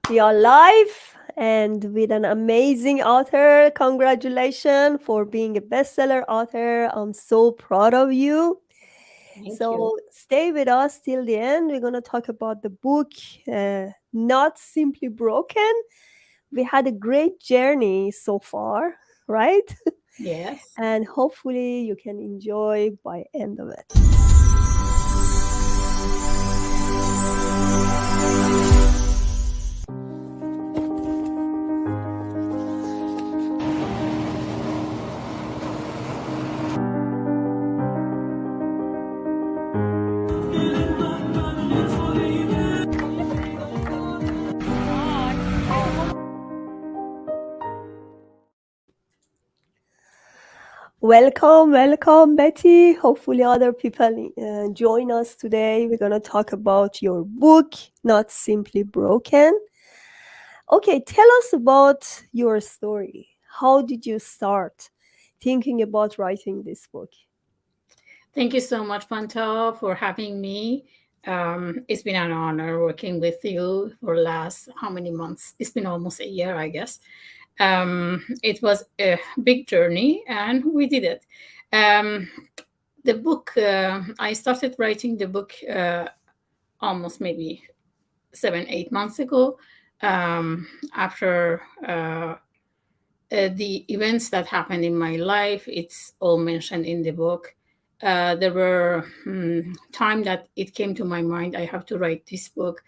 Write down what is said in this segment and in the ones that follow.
We are live and with an amazing author. Congratulations for being a bestseller author. I'm so proud of you. Thank you. So stay with us till the end. We're going to talk about the book, Not Simply Broken. We had a great journey so far, right? Yes. And hopefully you can enjoy by end of it. Welcome, welcome, Betty. Hopefully, other people join us today. We're going to talk about your book, Not Simply Broken. Okay, tell us about your story. How did you start thinking about writing this book? Thank you so much, Panta, for having me. It's been an honor working with you for last how many months? It's been almost a year, I guess. It was a big journey, and we did it. Um, the book, I started writing the book almost maybe 7, 8 months ago. After the events that happened in my life, it's all mentioned in the book. There were time that it came to my mind I have to write this book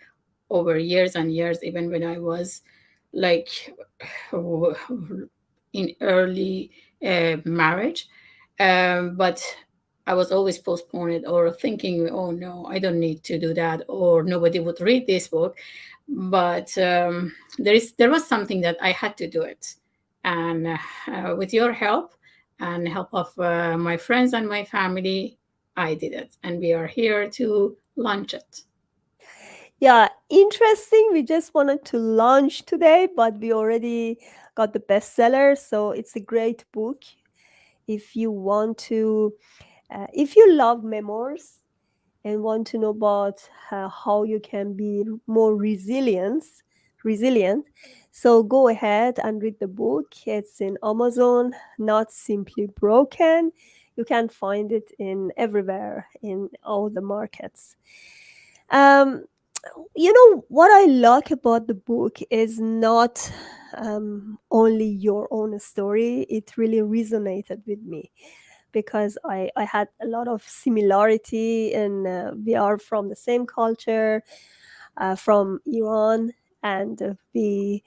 over years and years, even when I was like in early marriage. But I was always postponing or thinking, oh no, I don't need to do that, or nobody would read this book. But there was something that I had to do it, and with your help and help of my friends and my family, I did it, and we are here to launch it. Yeah, interesting. We just wanted to launch today, but we already got the bestseller. So it's a great book. If you want to, if you love memoirs, and want to know about how you can be more resilient, so go ahead and read the book. It's in Amazon, Not Simply Broken. You can find it in everywhere in all the markets. um, what I like about the book is not only your own story. It really resonated with me because I had a lot of similarity, and we are from the same culture, from Iran, and we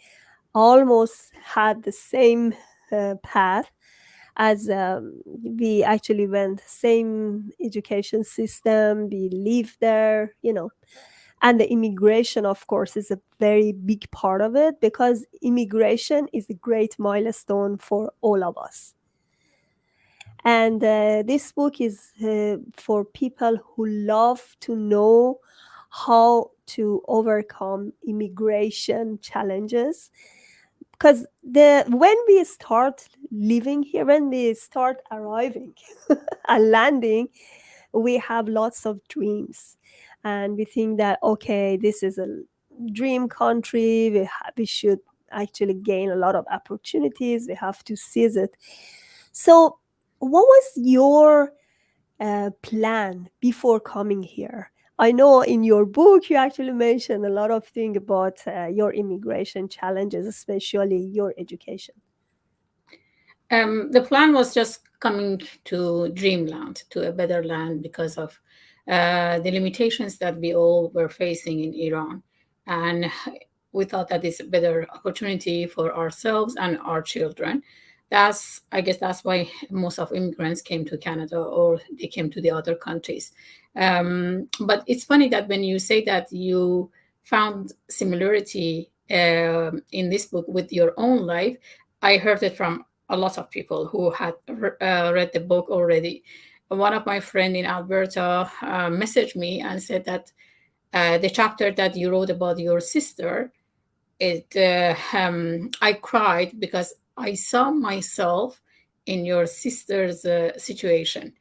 almost had the same path, as we actually went same education system, we live there, and the immigration, of course, is a very big part of it, because immigration is a great milestone for all of us. And this book is for people who love to know how to overcome immigration challenges. Because when we start living here, when we start arriving and landing, we have lots of dreams, and we think that, okay, this is a dream country. We should actually gain a lot of opportunities. We have to seize it. So what was your plan before coming here? I know in your book you actually mentioned a lot of things about your immigration challenges, especially your education. The plan was just coming to dreamland, to a better land, because of the limitations that we all were facing in Iran. And we thought that it's a better opportunity for ourselves and our children. I guess that's why most of immigrants came to Canada, or they came to the other countries. But it's funny that when you say that you found similarity in this book with your own life, I heard it from a lot of people who had read the book already. One of my friend in Alberta messaged me and said that the chapter that you wrote about your sister, I cried because I saw myself in your sister's situation.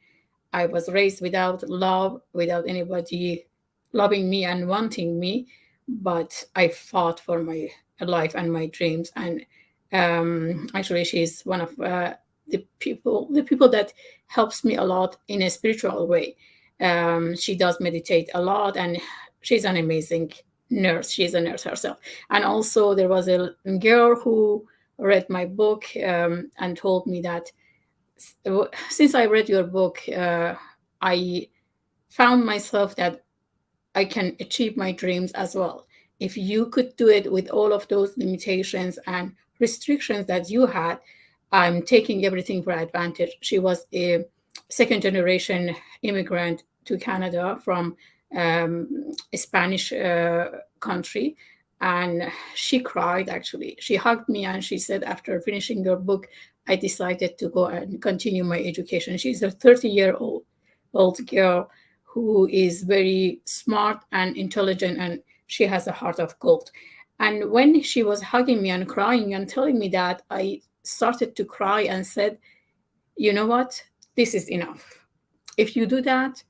I was raised without love, without anybody loving me and wanting me, but I fought for my life and my dreams. And actually, she's one of the people that helps me a lot in a spiritual way. She does meditate a lot, and she's an amazing nurse. She's a nurse herself. And also, there was a girl who read my book and told me that since I read your book, I found myself that I can achieve my dreams as well. If you could do it with all of those limitations and restrictions that you had, I'm taking everything for advantage. She was a second generation immigrant to Canada from um, a Spanish country. And she cried actually. She hugged me and she said, after finishing your book, I decided to go and continue my education. She's a 30-year-old girl who is very smart and intelligent, and she has a heart of gold. And when she was hugging me and crying and telling me that, I started to cry and said, you know what? This is enough. If you do that,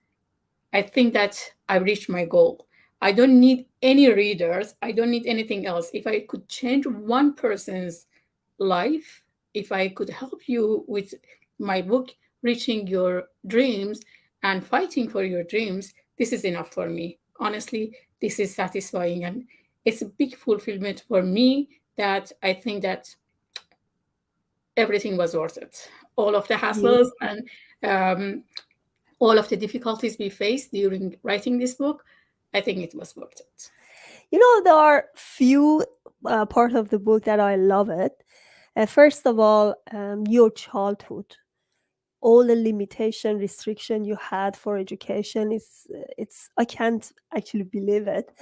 I think that I reached my goal. I don't need any readers. I don't need anything else. If I could change one person's life, if I could help you with my book, reaching your dreams and fighting for your dreams, this is enough for me. Honestly, this is satisfying, and it's a big fulfillment for me that I think that everything was worth it. All of the hassles and um, all of the difficulties we faced during writing this book, I think it was worth it. There are few part of the book that I love it. First of all, your childhood, all the limitation, restriction you had for education is it's I can't actually believe it.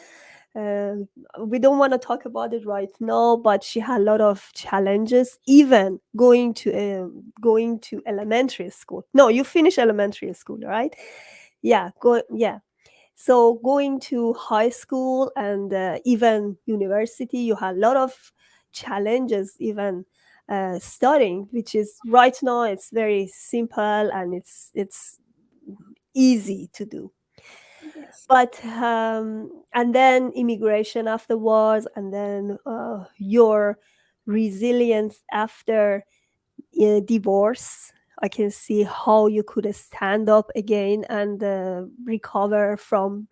Um, we don't want to talk about it right now, but she had a lot of challenges, even going to elementary school. No, you finish elementary school, right? Yeah. So going to high school and even university, you had a lot of challenges, even studying, which is right now it's very simple and it's easy to do. Yes. But and then immigration afterwards, and then your resilience after divorce. I can see how you could stand up again and recover from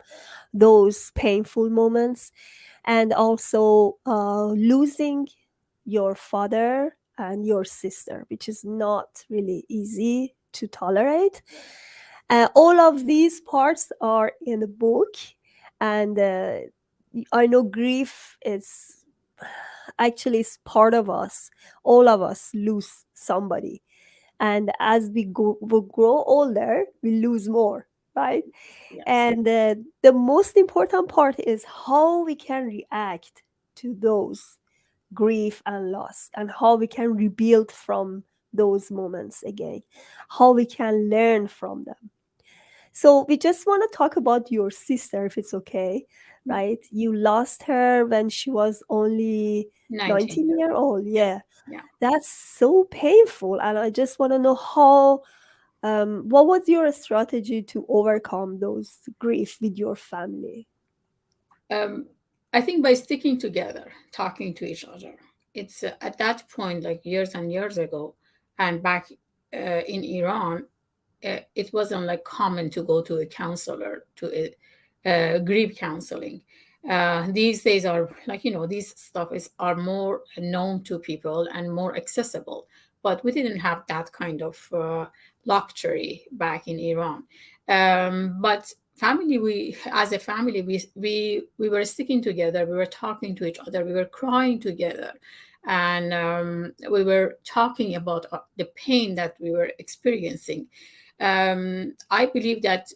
those painful moments, and also losing your father and your sister, which is not really easy to tolerate. All of these parts are in the book, and I know grief is actually is part of us. All of us lose somebody, and as we grow older, we lose more, right? Yes. And the most important part is how we can react to those grief and loss, and how we can rebuild from those moments again, how we can learn from them. So we just want to talk about your sister, if it's okay, Yeah. right? You lost her when she was only 19 years 19-year old. old. Yeah. Yeah, Yeah. that's so painful. And I just want to know how, what was your strategy to overcome those grief with your family? Um, I think by sticking together, talking to each other. It's at that point, like years and years ago, and back in Iran, it wasn't like common to go to a counselor, to a grief counseling. These days are like, these stuff is are more known to people and more accessible, but we didn't have that kind of luxury back in Iran. But family, we as a family, we were sticking together, we were talking to each other, we were crying together, and we were talking about the pain that we were experiencing. I believe that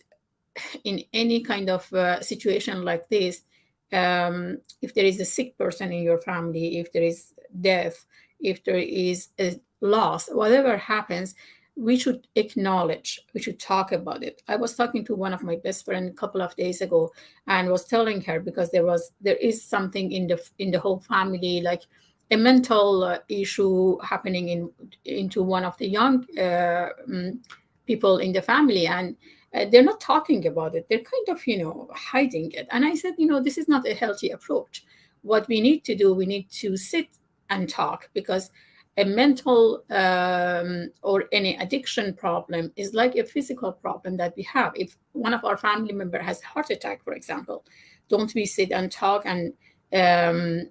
in any kind of situation like this, if there is a sick person in your family, if there is death, if there is a loss, whatever happens, we should acknowledge, we should talk about it. I was talking to one of my best friend a couple of days ago, and was telling her, because there is something in the whole family, like a mental issue happening into one of the young people in the family, and they're not talking about it. They're kind of hiding it. And I said, this is not a healthy approach. what we need to do, we need to sit and talk, because a mental or any addiction problem is like a physical problem that we have. If one of our family member has a heart attack, for example, don't we sit and talk and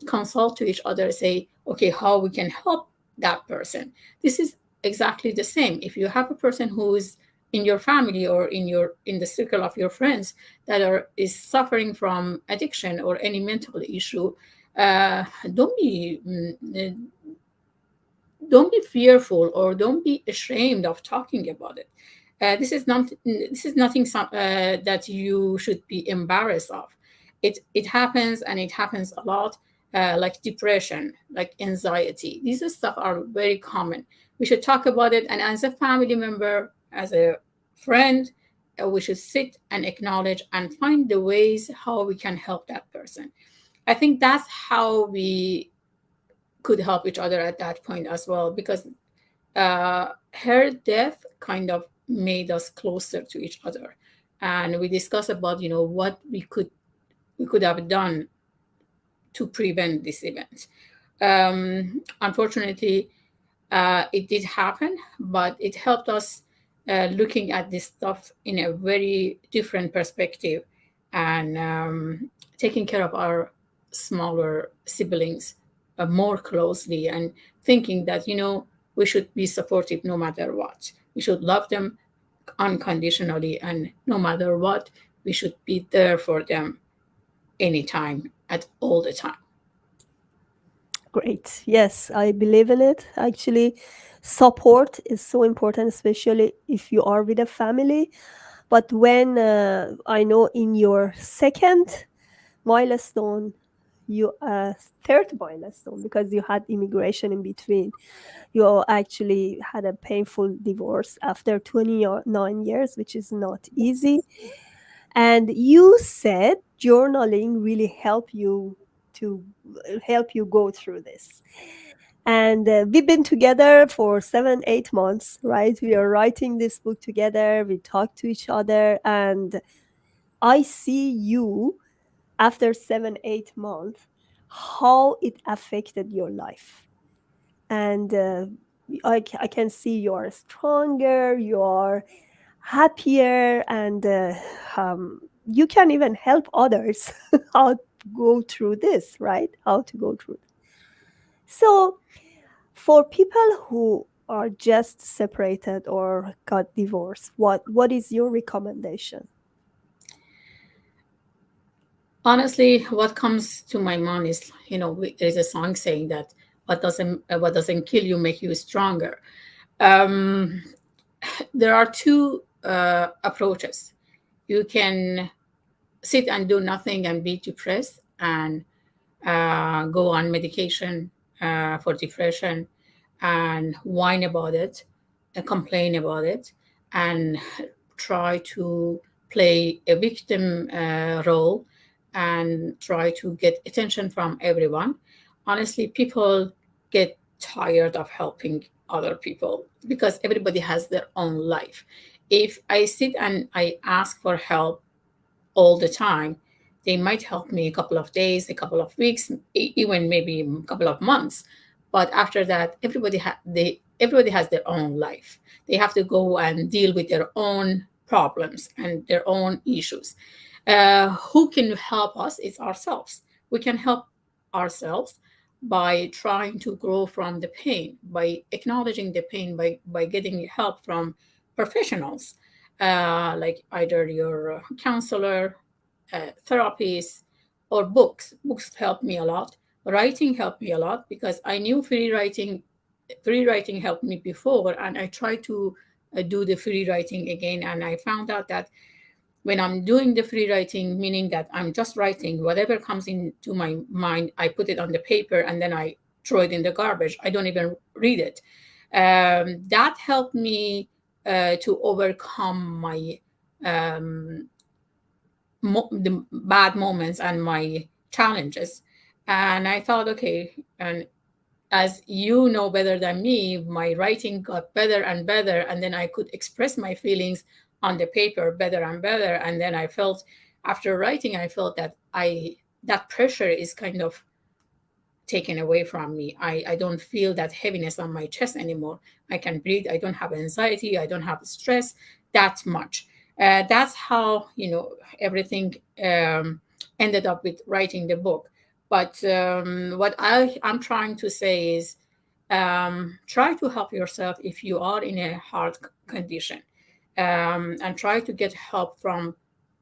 consult to each other, say, okay, how we can help that person? This is exactly the same. If you have a person who is in your family or in the circle of your friends that are is suffering from addiction or any mental issue, uh, don't be don't be fearful or don't be ashamed of talking about it. This is nothing that you should be embarrassed of. It happens, and it happens a lot. Like depression, like anxiety, these stuff are very common. We should talk about it, and as a family member, as a friend, we should sit and acknowledge and find the ways how we can help that person. I think that's how we could help each other at that point as well, because her death kind of made us closer to each other, and we discussed about what we could have done to prevent this event. Unfortunately, it did happen, but it helped us looking at this stuff in a very different perspective, and taking care of our smaller siblings more closely, and thinking that we should be supportive no matter what. We should love them unconditionally, and no matter what, we should be there for them anytime, at all the time. Great. Yes, I believe in it. Actually, support is so important, especially if you are with a family. But when I know in your second milestone, you third milestone, because you had immigration in between, you actually had a painful divorce after 29 years, which is not easy. And you said journaling really to help you go through this. And we've been together for 7 8 months, right? We are writing this book together, we talk to each other, and I see you after 7 8 months, how it affected your life. And I can see you are stronger, you are happier, and you can even help others how to go through this, right? How to go through. So, for people who are just separated or got divorced, what is your recommendation? Honestly, what comes to my mind is, there's a song saying that what doesn't kill you make you stronger. Um, there are two approaches. You can sit and do nothing and be depressed and go on medication for depression and whine about it and complain about it and try to play a victim role and try to get attention from everyone. Honestly, people get tired of helping other people because everybody has their own life. If I sit and I ask for help all the time, they might help me a couple of days, a couple of weeks, even maybe a couple of months. But after that, everybody has their own life. They have to go and deal with their own problems and their own issues. Who can help us is ourselves. We can help ourselves by trying to grow from the pain, by acknowledging the pain, by getting help from professionals, like either your counselor, therapies, or books. Books helped me a lot. Writing helped me a lot because I knew free writing. Free writing helped me before, and I tried to do the free writing again. And I found out that when I'm doing the free writing, meaning that I'm just writing whatever comes into my mind, I put it on the paper and then I throw it in the garbage. I don't even read it. That helped me to overcome my the bad moments and my challenges. And I thought, okay, and as you know better than me, my writing got better and better, and then I could express my feelings on the paper better and better. And then I felt, after writing, I felt that that pressure is kind of taken away from me. I don't feel that heaviness on my chest anymore. I can breathe. I don't have anxiety. I don't have stress that much. That's how, everything ended up with writing the book. But what I'm trying to say is, try to help yourself if you are in a hard condition, and try to get help from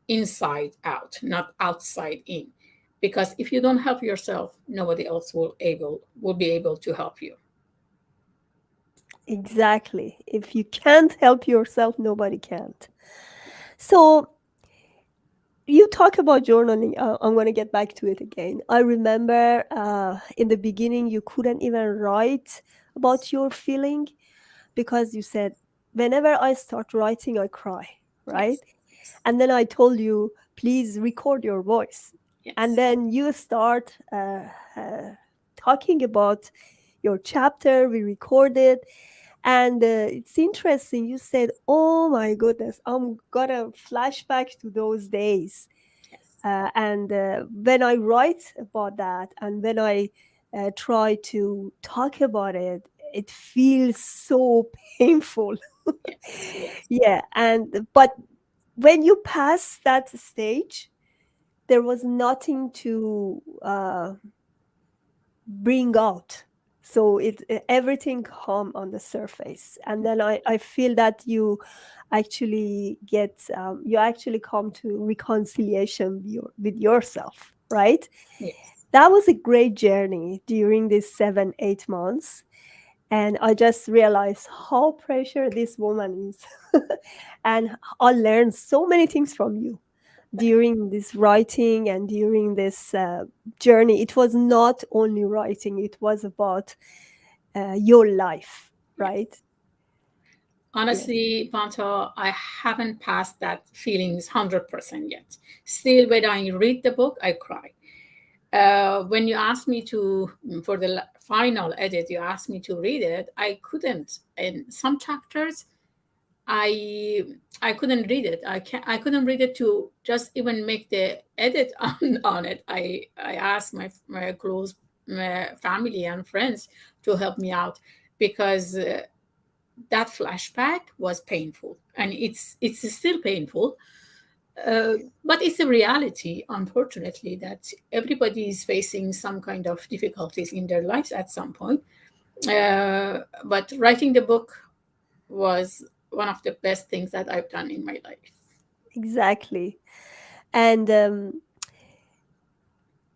inside out, not outside in, because if you don't help yourself, nobody else will be able to help you. Exactly. If you can't help yourself, nobody can't. So you talk about journaling. I'm going to get back to it again. I remember in the beginning, you couldn't even write about your feeling because you said, whenever I start writing, I cry, right? Yes, yes, And then I told you, please record your voice. And yes, then you start talking about your chapter. We recorded. And it's interesting. You said, oh my goodness, I'm gonna flashback to those days. yes, And when I write about that and when I try to talk about it, it feels so painful. yes, yes, Yeah. And but when you pass that stage, there was nothing to bring out. So everything come on the surface, and then I feel that you actually come to reconciliation with yourself, right? yes, That was a great journey during these 7 8 months, and I just realized how precious this woman is. And I learned so many things from you during this writing and during this journey. It was not only writing, it was about your life, yes. right? Yes. Honestly, Panto, I haven't passed that feelings 100% yet. Still, when I read the book, I cry. When you asked me to, for the final edit, you asked me to read it, I couldn't. In some chapters, I I couldn't read it. I couldn't read it to just even make the edit on it. I asked my close family and friends to help me out because that flashback was painful, and it's still painful. Uh, but it's a reality, unfortunately, that everybody is facing some kind of difficulties in their lives at some point. But writing the book was one of the best things that I've done in my life. Exactly. And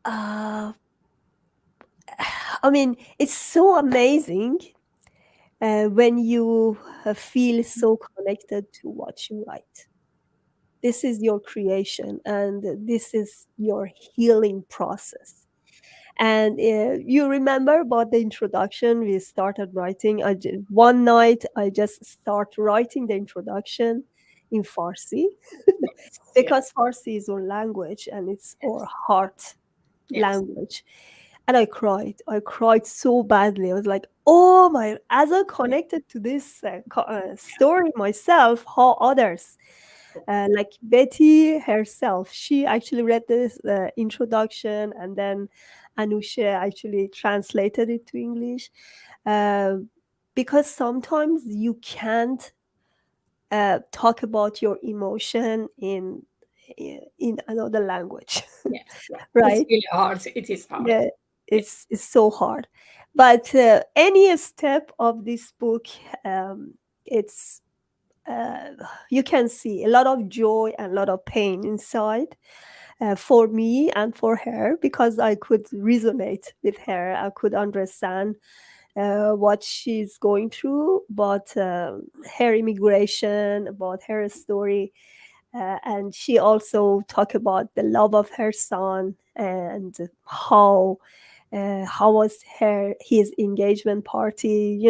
uh, I mean, it's so amazing when you feel so connected to what you write. This is your creation, and this is your healing process. And you remember about the introduction we started writing. One night I just start writing the introduction in Farsi Yes, yes, because Farsi is our language and it's our heart yes, language. And I cried so badly. I was like, oh my, as I yes, connected to this story myself, how others like Betty herself, she actually read this introduction, and then Anusha actually translated it to English. Uh, because sometimes you can't talk about your emotion in another language, yes, yes. It's right? really hard. It is hard. Yeah, Yes, it's so hard. But any step of this book, it's uh, you can see a lot of joy and a lot of pain inside for me and for her because I could resonate with her. I could understand what she's going through, about her immigration, about her story. And she also talked about the love of her son and how was his engagement party,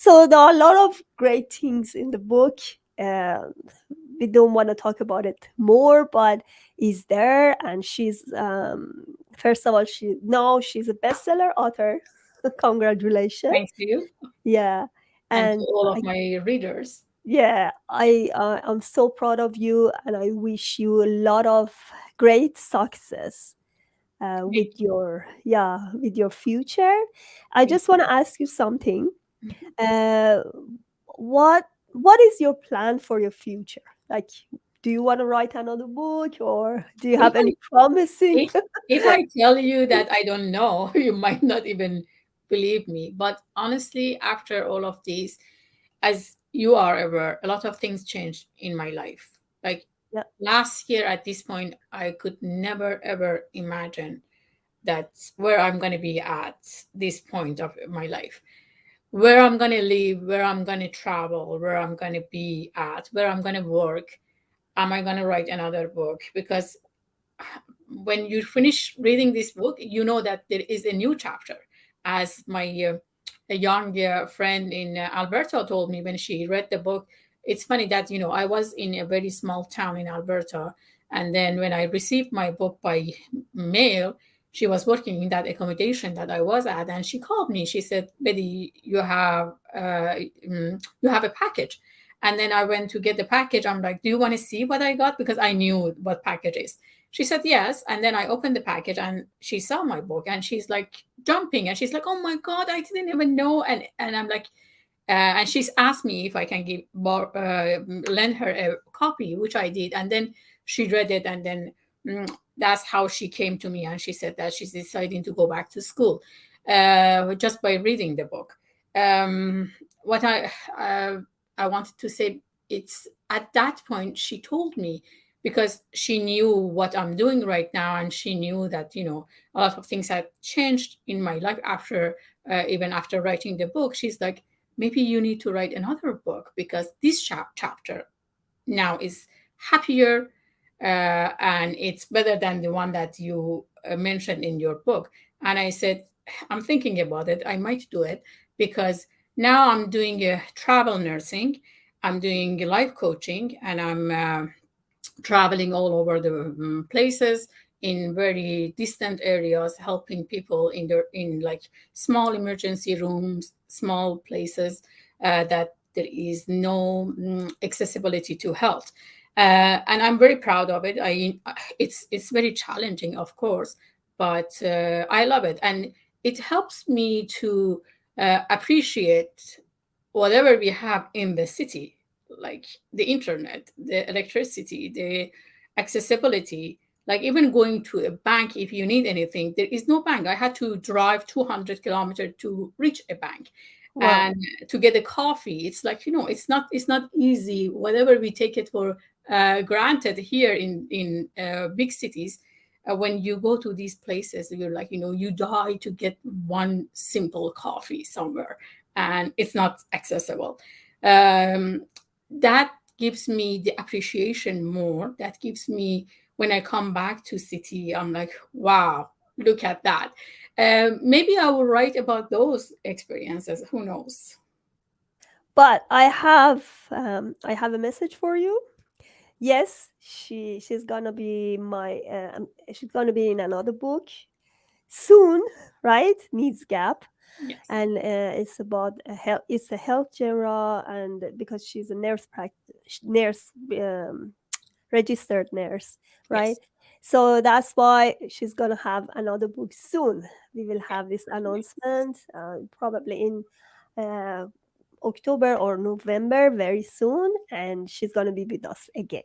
so there are a lot of great things in the book. We don't want to talk about it more, but is there, and she's first of all, she's a bestseller author. Congratulations. thanks to you Yeah. and to And all of my readers. yeah, I'm so proud of you, and I wish you a lot of great success Thank with your future. I you. just want to ask you something. Uh, what what is your plan for your future? Like, do you want to write another book, or do you If have any promising? if if I tell you that I don't know, you might not even believe me. But honestly, after all of these, as you are aware, a lot of things changed in my life. Like Yeah. last year at this point, I could never ever imagine that's where I'm going to be at this point of my life, where I'm going to live, where I'm going to travel, where I'm going to be at, where I'm going to work. Am I going to write another book? Because when you finish reading this book, you know that there is a new chapter. As my a young friend in Alberta told me when she read the book, it's funny that I was in a very small town in Alberta, and then when I received my book by mail, she was working in that accommodation that I was at, and she called me. She said, "Betty, you have a package." And then I went to get the package. I'm like, "Do you want to see what I got?" Because I knew what package is. She said yes. And then I opened the package and she saw my book and she's like jumping and she's like, "Oh my God, I didn't even know." And I'm like, and she's asked me if I can lend her a copy, which I did. And then she read it. And then mm, that's how she came to me. And she said that she's deciding to go back to school just by reading the book. Um, what uh, I wanted to say, it's at that point she told me, because she knew what I'm doing right now, and she knew that a lot of things had changed in my life after even after writing the book. She's like, maybe you need to write another book because this chapter now is happier, and it's better than the one that you mentioned in your book. And I said, I'm thinking about it. I might do it because now I'm doing travel nursing, I'm doing life coaching, and I'm traveling all over the places in very distant areas, helping people in like small emergency rooms, small places that there is no accessibility to health. And I'm very proud of it. It's very challenging, of course, but I love it, and it helps me to appreciate whatever we have in the city, like the internet, the electricity, the accessibility. Like even going to a bank, if you need anything, there is no bank. I had to drive 200 kilometers to reach a bank. Wow. And to get a coffee, it's like, it's not easy. Whatever we take it for granted here in big cities, when you go to these places, you're like, you die to get one simple coffee somewhere, and it's not accessible. Um, that gives me the appreciation more. That gives me, when I come back to city, I'm like, wow, look at that. Maybe I will write about those experiences. Who knows? But I have a message for you. Yes, she's gonna be she's gonna be in another book soon, right? Needs gap. Yes. And it's about a health. It's a health genre, and because she's a nurse, registered nurse, right? Yes. So that's why she's gonna have another book soon. We will have this Yeah. announcement probably in uh, October or November very soon, and she's gonna be with us again.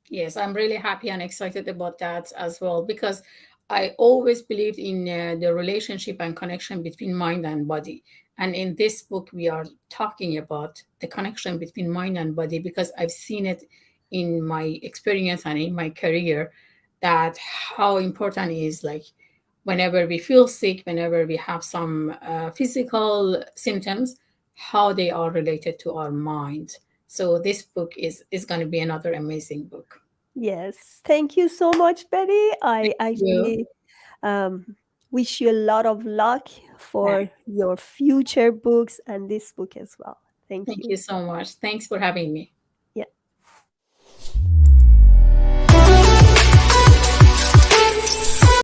Yes, I'm really happy and excited about that as well, because I always believed in the relationship and connection between mind and body. And in this book, we are talking about the connection between mind and body, because I've seen it in my experience and in my career, that how important it is, like whenever we feel sick, whenever we have some physical symptoms, how they are related to our mind. So this book is going to be another amazing book. Yes, thank you so much, Betty. I Thank you. actually um, wish you a lot of luck Thank for your future books and this book as well. Thank thank you. you so much. Thanks for having me.